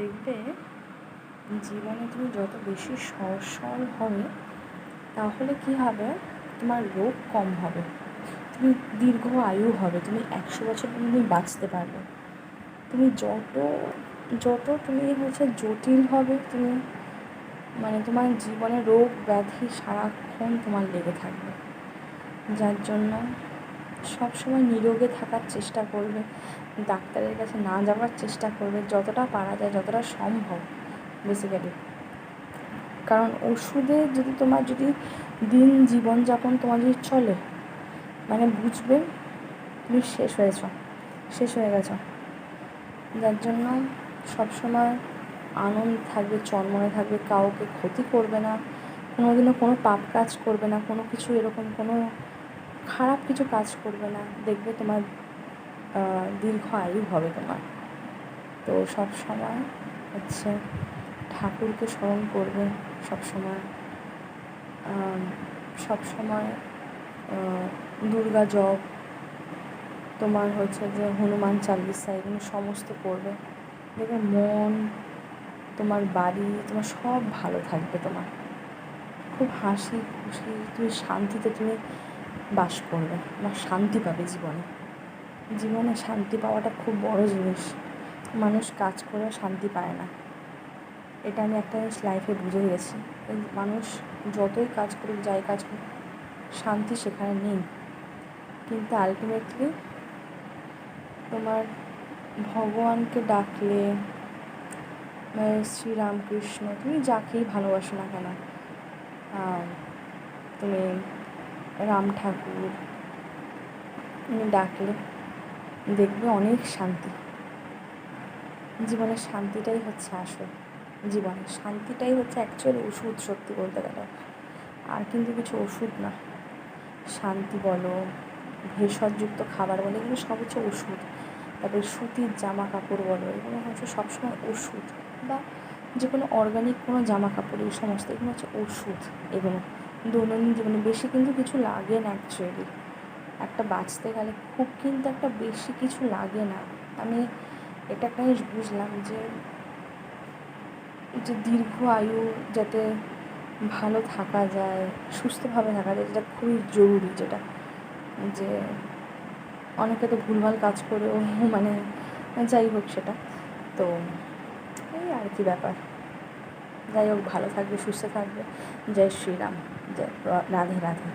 দেখবে জীবনে তুমি যত বেশি সহজ সরল হবে তাহলে কী হবে, তোমার রোগ কম হবে, তুমি দীর্ঘ আয়ু হবে, তুমি 100 বছর পর্যন্ত বাঁচতে পারবে। তুমি যত যত তুমি জটিল হবে, তুমি তোমার জীবনে রোগ ব্যাধি সারাক্ষণ তোমার লেগে থাকবে। যার জন্য সবসময় নিরোগে থাকার চেষ্টা করবে, ডাক্তারের কাছে না যাওয়ার চেষ্টা করবে যতটা পারা যায়, যতটা সম্ভব বেসিক্যালি। কারণ ওষুধে যদি তোমার দিন জীবনযাপন তোমার যদি চলে, বুঝবে তুমি শেষ হয়ে গেছ। যার জন্য সবসময় আনন্দ থাকবে, চনমনে থাকবে, কাউকে ক্ষতি করবে না, কোনোদিনও কোনো পাপ কাজ করবে না, কোনো কিছু এরকম কোনো খারাপ কিছু কাজ করবে না, দেখবে তোমার দীর্ঘ আয়ু হবে তোমার। তো সবসময় ঠাকুরকে স্মরণ করবে, সবসময় দুর্গা জপ, তোমার যে হনুমান চালিসা, এগুলো সমস্ত করবে, দেখবে মন, তোমার বাড়ি, তোমার সব ভালো থাকবে, তোমার খুব হাসি খুশি, তুমি শান্তিতে তুমি বাস করবে, তোমার শান্তি পাবে জীবনে শান্তি পাওয়াটা খুব বড় জিনিস। মানুষ কাজ করেও শান্তি পায় না, এটা আমি একটা জিনিস লাইফে বুঝে গেছি। মানুষ যতই কাজ করুক, যাই কাজ করুক, শান্তি সেখানে নেই। কিন্তু আলটিমেটলি তোমার ভগবানকে ডাকলে, শ্রীরামকৃষ্ণ, তুমি যাকেই ভালোবাসো না কেন, তুমি রাম ঠাকুর ডাকলে দেখবে অনেক শান্তি। জীবনের শান্তিটাই আসল, জীবনের শান্তিটাই অ্যাকচুয়ালি ওষুধ, সত্যি বলতে গেলে। আর কিন্তু কিছু ওষুধ না। শান্তি বলো, ভেষজযুক্ত খাবার বলো, এগুলো সব ওষুধ। তারপরে সুতির জামা কাপড় বলো, এগুলো সবসময় ওষুধ। বা যে কোনো অর্গানিক কোনো জামা কাপড়, এই সমস্ত এগুলো ওষুধ। এগুলো দৈনন্দিন জীবনে বেশি কিন্তু কিছু লাগে না অ্যাকচুয়ালি। একটা বাঁচতে গেলে খুব কিন্তু একটা বেশি কিছু লাগে না। আমি এটা একটা জিনিস বুঝলাম যে দীর্ঘ আয়ু যাতে ভালো থাকা যায়, সুস্থভাবে থাকা যায়, যেটা খুবই জরুরি। যেটা যে অনেকে তো ভুলভাল কাজ করেও যাই হোক সেটা তো এই আর কি ব্যাপার। যাই হোক, ভালো থাকবে, সুস্থ থাকবে। জয় শ্রীরাম, জয় রাধে রাধে।